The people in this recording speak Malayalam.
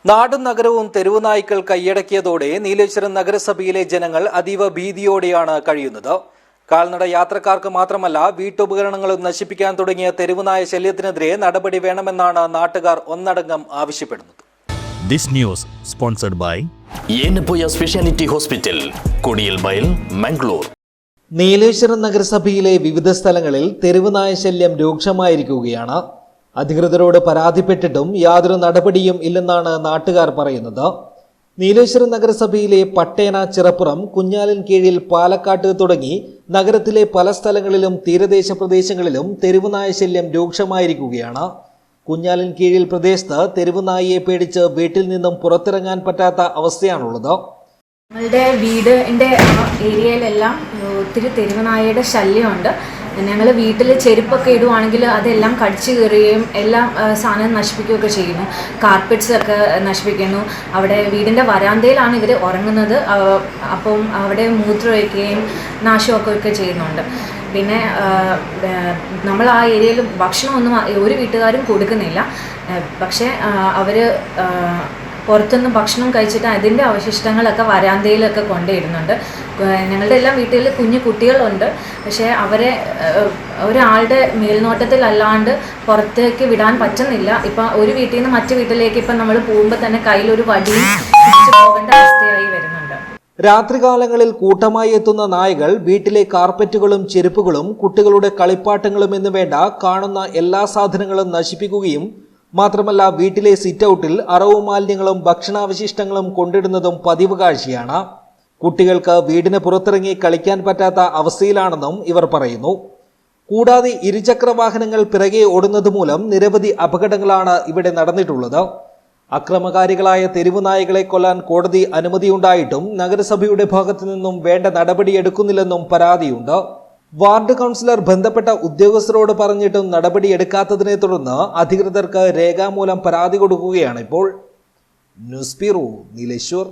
നാടും നഗരവും തെരുവു നായ്ക്കൾ കൈയടക്കിയതോടെ നീലേശ്വരം നഗരസഭയിലെ ജനങ്ങൾ അതീവ ഭീതിയോടെയാണ് കഴിയുന്നത്. കാൽനട യാത്രക്കാർക്ക് മാത്രമല്ല വീട്ടുപകരണങ്ങളും നശിപ്പിക്കാൻ തുടങ്ങിയ തെരുവുനായ ശല്യത്തിനെതിരെ നടപടി വേണമെന്നാണ് നാട്ടുകാർ ഒന്നടങ്കം ആവശ്യപ്പെടുന്നത്. This news sponsored by Yenappoya Speciality Hospital, Kodiyalbayal, Mangalore. Nileshwaram നഗരസഭയിലെ വിവിധ സ്ഥലങ്ങളിൽ തെരുവുനായ ശല്യം രൂക്ഷമായിരിക്കുകയാണ്. അധികൃതരോട് പരാതിപ്പെട്ടിട്ടും യാതൊരു നടപടിയും ഇല്ലെന്നാണ് നാട്ടുകാർ പറയുന്നത്. നീലേശ്വരം നഗരസഭയിലെ പട്ടേന, ചിറപ്പുറം, കുഞ്ഞാലിൻ കീഴിൽ, പാലക്കാട്ട് തുടങ്ങി നഗരത്തിലെ പല സ്ഥലങ്ങളിലും തീരദേശ പ്രദേശങ്ങളിലും തെരുവുനായ ശല്യം രൂക്ഷമായിരിക്കുകയാണ്. കുഞ്ഞാലിൻ കീഴിൽ പ്രദേശത്ത് തെരുവുനായയെ പേടിച്ച് വീട്ടിൽ നിന്നും പുറത്തിറങ്ങാൻ പറ്റാത്ത അവസ്ഥയാണുള്ളത്. ഞങ്ങളുടെ വീടിൻ്റെ ഏരിയയിലെല്ലാം ഒത്തിരി തെരുവുനായയുടെ ശല്യമുണ്ട്. ഞങ്ങൾ വീട്ടിൽ ചെരുപ്പൊക്കെ ഇടുവാണെങ്കിൽ അതെല്ലാം കടിച്ചു കയറുകയും എല്ലാം സാധനം നശിപ്പിക്കുകയൊക്കെ ചെയ്യുന്നു. കാർപ്പറ്റ്സൊക്കെ നശിപ്പിക്കുന്നു. അവിടെ വീടിൻ്റെ വരാന്തയിലാണ് ഇവർ ഉറങ്ങുന്നത്. അപ്പം അവിടെ മൂത്രമൊഴിക്കുകയും നാശമൊക്കെ ചെയ്യുന്നുണ്ട്. പിന്നെ നമ്മൾ ആ ഏരിയയിൽ ഭക്ഷണമൊന്നും ഒരു വീട്ടുകാരും കൊടുക്കുന്നില്ല. പക്ഷേ അവർ പുറത്തുനിന്ന് ഭക്ഷണം കഴിച്ചിട്ട് അതിൻ്റെ അവശിഷ്ടങ്ങളൊക്കെ വരാന്തയിലൊക്കെ കൊണ്ടിടുന്നുണ്ട്. ഞങ്ങളുടെ എല്ലാം വീട്ടിൽ കുഞ്ഞു കുട്ടികളുണ്ട്. പക്ഷേ അവരെ ഒരാളുടെ മേൽനോട്ടത്തിലല്ലാണ്ട് പുറത്തേക്ക് വിടാൻ പറ്റുന്നില്ല. ഇപ്പം ഒരു വീട്ടിൽ നിന്ന് മറ്റു വീട്ടിലേക്ക് ഇപ്പം നമ്മൾ പോകുമ്പോൾ തന്നെ കയ്യിലൊരു വടിയും പോകേണ്ട അവസ്ഥയായി വരുന്നുണ്ട്. രാത്രികാലങ്ങളിൽ കൂട്ടമായി എത്തുന്ന നായകൾ വീട്ടിലെ കാർപ്പറ്റുകളും ചെരുപ്പുകളും കുട്ടികളുടെ കളിപ്പാട്ടങ്ങളും എന്ന് വേണ്ട കാണുന്ന എല്ലാ സാധനങ്ങളും നശിപ്പിക്കുകയും മാത്രമല്ല വീട്ടിലെ സിറ്റ് ഔട്ടിൽ അറവു മാലിന്യങ്ങളും ഭക്ഷണാവശിഷ്ടങ്ങളും കൊണ്ടിടുന്നതും പതിവ് കാഴ്ചയാണ്. കുട്ടികൾക്ക് വീടിന് പുറത്തിറങ്ങി കളിക്കാൻ പറ്റാത്ത അവസ്ഥയിലാണെന്നും ഇവർ പറയുന്നു. കൂടാതെ ഇരുചക്ര വാഹനങ്ങൾ പിറകെ ഓടുന്നത് മൂലം നിരവധി അപകടങ്ങളാണ് ഇവിടെ നടന്നിട്ടുള്ളത്. അക്രമകാരികളായ തെരുവുനായകളെ കൊല്ലാൻ കോടതി അനുമതിയുണ്ടായിട്ടും നഗരസഭയുടെ ഭാഗത്തു നിന്നും വേണ്ട നടപടിയെടുക്കുന്നില്ലെന്നും പരാതിയുണ്ട്. വാർഡ് കൗൺസിലർ ബന്ധപ്പെട്ട ഉദ്യോഗസ്ഥരോട് പറഞ്ഞിട്ടും നടപടിയെടുക്കാത്തതിനെ തുടർന്ന് അധികൃതർക്ക് രേഖാമൂലം പരാതി കൊടുക്കുകയാണിപ്പോൾ. News bureau, Nileshwar.